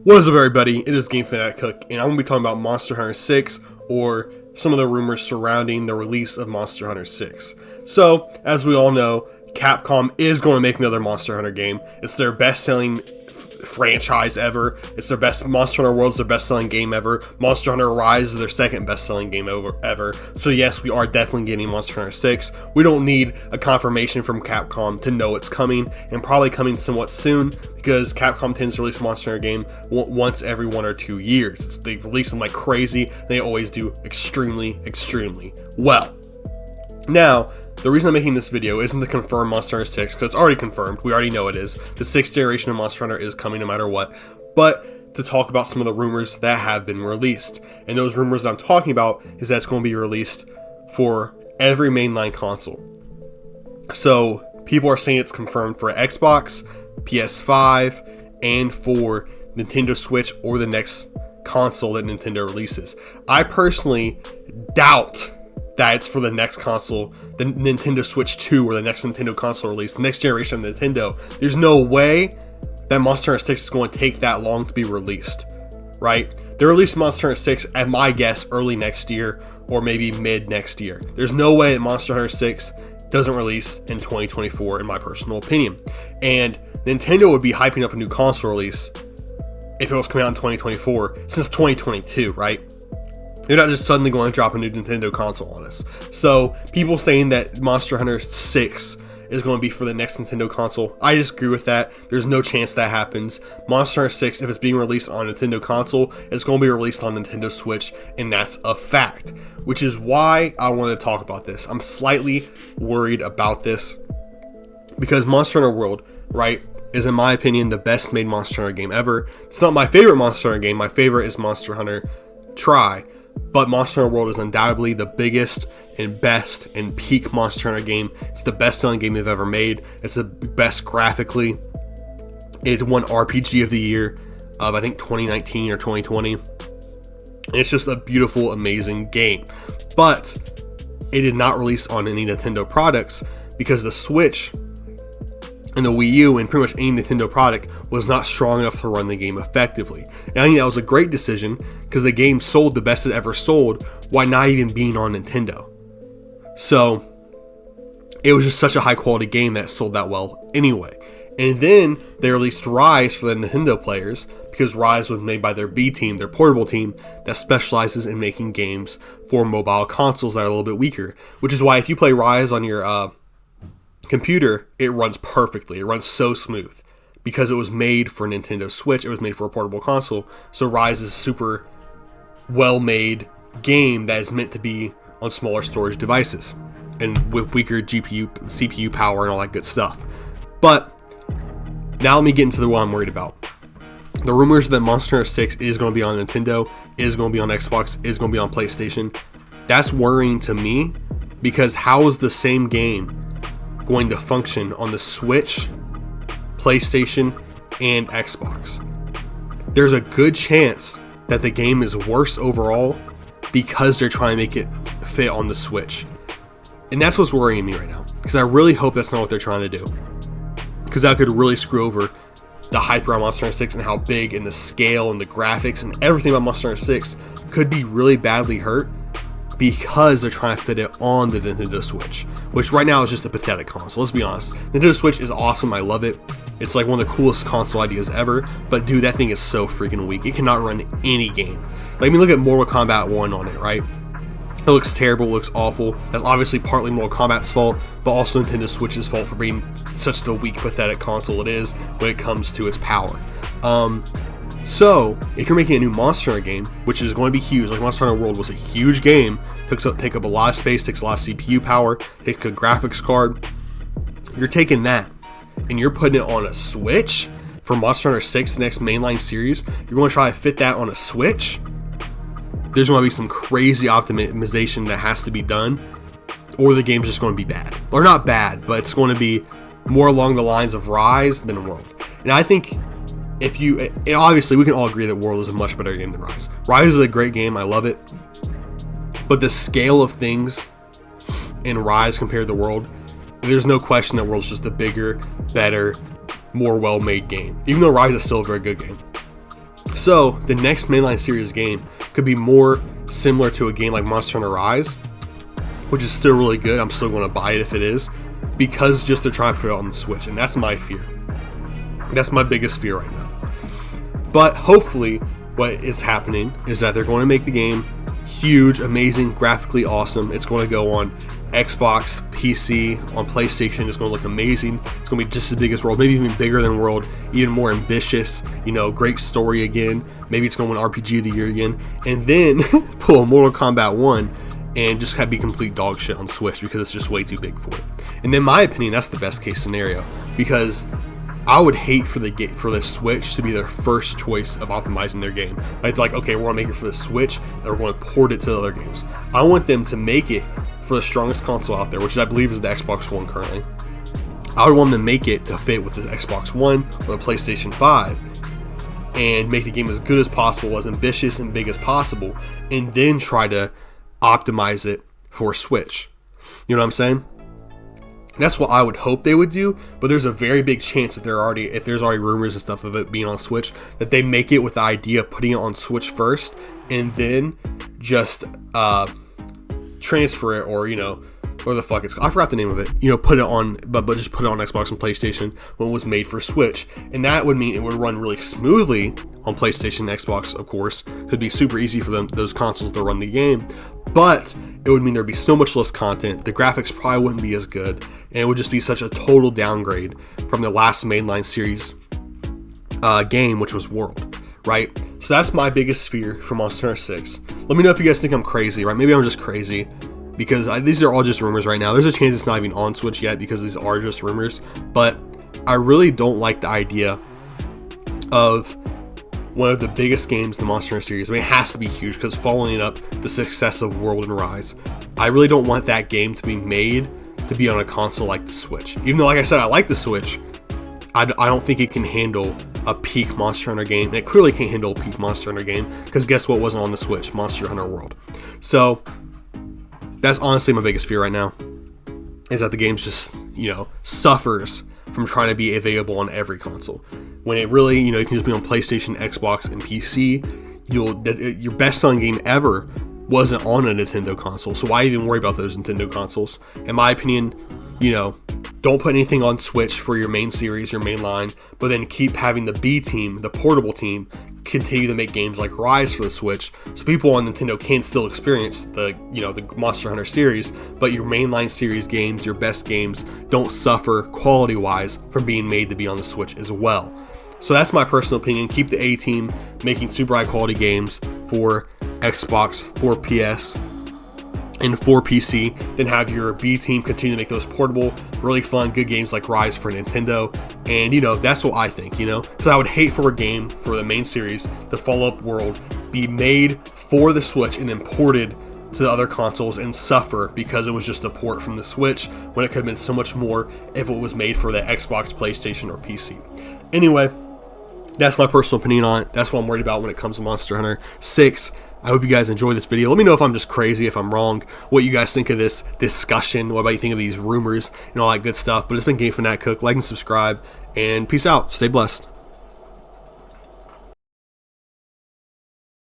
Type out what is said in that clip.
What is up, everybody? It is Game Fanatic Cook, and I'm going to be talking about Monster Hunter 6, or some of the rumors surrounding the release of Monster Hunter 6. So, as we all know, Capcom is going to make another Monster Hunter game. It's their best-selling franchise ever. It's their best. Monster Hunter World's their best-selling game ever. Monster Hunter Rise is their second best-selling game ever. So yes, we are definitely getting Monster Hunter 6. We don't need a confirmation from Capcom to know it's coming, and probably coming somewhat soon, because Capcom tends to release a Monster Hunter game once every 1 or 2 years. They release them like crazy. They always do extremely well. Now, the reason I'm making this video isn't to confirm Monster Hunter 6, because it's already confirmed. We already know it is. The 6th generation of Monster Hunter is coming no matter what. But to talk about some of the rumors that have been released. And those rumors that I'm talking about is that it's going to be released for every mainline console. So, people are saying it's confirmed for Xbox, PS5, and for Nintendo Switch or the next console that Nintendo releases. I personally doubt that it's for the next console, the Nintendo Switch 2 or the next Nintendo console release, the next generation of Nintendo. There's no way that Monster Hunter 6 is going to take that long to be released, right? They released Monster Hunter 6, at my guess, early next year or maybe mid next year. There's no way that Monster Hunter 6 doesn't release in 2024, in my personal opinion. And Nintendo would be hyping up a new console release if it was coming out in 2024 since 2022, right? They're not just suddenly going to drop a new Nintendo console on us. So, people saying that Monster Hunter 6 is going to be for the next Nintendo console, I disagree with that. There's no chance that happens. Monster Hunter 6, if it's being released on a Nintendo console, it's going to be released on Nintendo Switch, and that's a fact. Which is why I want to talk about this. I'm slightly worried about this, because Monster Hunter World, right, is in my opinion the best made Monster Hunter game ever. It's not my favorite Monster Hunter game. My favorite is Monster Hunter Tri. But Monster Hunter World is undoubtedly the biggest and best and peak Monster Hunter game. It's the best-selling game they've ever made. It's the best graphically. It won RPG of the Year of, I think, 2019 or 2020. And it's just a beautiful, amazing game. But it did not release on any Nintendo products because the Switch and the Wii U and pretty much any Nintendo product was not strong enough to run the game effectively. And I think that was a great decision, because the game sold the best it ever sold while not even being on Nintendo. So it was just such a high quality game that sold that well anyway. And then they released Rise for the Nintendo players, because Rise was made by their B team, their portable team that specializes in making games for mobile consoles that are a little bit weaker. Which is why if you play Rise on your computer, it runs perfectly. It runs so smooth because it was made for Nintendo Switch. It was made for a portable console. So Rise is a super well-made game that is meant to be on smaller storage devices and with weaker GPU, CPU power, and all that good stuff. But now let me get into what I'm worried about. The rumors that Monster Hunter 6 is going to be on Nintendo, is going to be on Xbox, is going to be on PlayStation. That's worrying to me, because how is the same game going to function on the Switch, PlayStation, and Xbox? There's a good chance that the game is worse overall because they're trying to make it fit on the Switch. And that's what's worrying me right now, because I really hope that's not what they're trying to do, because that could really screw over the hype around Monster Hunter 6 and how big, and the scale and the graphics and everything about Monster Hunter 6 could be really badly hurt because they're trying to fit it on the Nintendo Switch, which right now is just a pathetic console. Let's be honest. Nintendo Switch is awesome. I love it. It's like one of the coolest console ideas ever. But dude, that thing is so freaking weak. It cannot run any game. Like, I mean, look at Mortal Kombat 1 on it, right? It looks terrible. It looks awful. That's obviously partly Mortal Kombat's fault, but also Nintendo Switch's fault for being such the weak, pathetic console it is when it comes to its power. So, if you're making a new Monster Hunter game, which is going to be huge, like Monster Hunter World was a huge game, take up a lot of space, takes a lot of CPU power, takes a graphics card, you're taking that, and you're putting it on a Switch for Monster Hunter 6, the next mainline series. You're going to try to fit that on a Switch? There's going to be some crazy optimization that has to be done, or the game's just going to be bad. Or not bad, but it's going to be more along the lines of Rise than World. And I think and obviously we can all agree that World is a much better game than Rise. Rise is a great game, I love it. But the scale of things in Rise compared to World, there's no question that World's just a bigger, better, more well-made game. Even though Rise is still a very good game. So the next mainline series game could be more similar to a game like Monster Hunter Rise, which is still really good. I'm still going to buy it if it is, because just to try and put it on the Switch, and that's my fear. That's my biggest fear right now. But hopefully what is happening is that they're going to make the game huge, amazing, graphically awesome. It's going to go on Xbox, PC, on PlayStation. It's going to look amazing. It's going to be just as big as World, maybe even bigger than World, even more ambitious, great story again. Maybe it's going to win RPG of the Year again. And then pull Mortal Kombat 1 and just kind of be complete dog shit on Switch because it's just way too big for it. And in my opinion, that's the best case scenario, because I would hate for the Switch to be their first choice of optimizing their game. It's like, okay, we're going to make it for the Switch, and we're going to port it to the other games. I want them to make it for the strongest console out there, which I believe is the Xbox One currently. I would want them to make it to fit with the Xbox One or the PlayStation 5, and make the game as good as possible, as ambitious and big as possible, and then try to optimize it for Switch. You know what I'm saying? That's what I would hope they would do, but there's a very big chance that if there's already rumors and stuff of it being on Switch, that they make it with the idea of putting it on Switch first and then just transfer it, or or the fuck it's called. I forgot the name of it. Put it on, but just put it on Xbox and PlayStation when it was made for Switch, and that would mean it would run really smoothly on PlayStation and Xbox. Of course, it'd be super easy for those consoles to run the game, but it would mean there'd be so much less content. The graphics probably wouldn't be as good, and it would just be such a total downgrade from the last mainline series game, which was World, right? So that's my biggest fear for Monster Hunter 6. Let me know if you guys think I'm crazy, right? Maybe I'm just crazy, because these are all just rumors right now. There's a chance it's not even on Switch yet, because these are just rumors, but I really don't like the idea of one of the biggest games in the Monster Hunter series. I mean, it has to be huge, because following up the success of World and Rise, I really don't want that game to be made to be on a console like the Switch. Even though, like I said, I like the Switch, I don't think it can handle a peak Monster Hunter game, and it clearly can't handle a peak Monster Hunter game, because guess what wasn't on the Switch? Monster Hunter World. So that's honestly my biggest fear right now, is that the game just, suffers from trying to be available on every console, when it really, you can just be on PlayStation, Xbox, and PC. Your best-selling game ever wasn't on a Nintendo console, so why even worry about those Nintendo consoles? In my opinion, don't put anything on Switch for your main series, your main line, but then keep having the B team, the portable team, continue to make games like Rise for the Switch, so people on Nintendo can still experience the Monster Hunter series, but your mainline series games, your best games, don't suffer quality-wise from being made to be on the Switch as well. So that's my personal opinion. Keep the A team making super high quality games for Xbox, for PS, and for PC, then have your B team continue to make those portable, really fun, good games like Rise for Nintendo. And that's what I think, because I would hate for a game for the main series, the follow-up World, be made for the Switch and then ported to the other consoles and suffer because it was just a port from the Switch, when it could have been so much more if it was made for the Xbox, PlayStation, or PC. Anyway, that's my personal opinion on it. That's what I'm worried about when it comes to Monster Hunter 6. I hope you guys enjoy this video. Let me know if I'm just crazy, if I'm wrong, what you guys think of this discussion, what about you think of these rumors and all that good stuff. But it's been Game Fanatic Cook. Like and subscribe, and peace out. Stay blessed.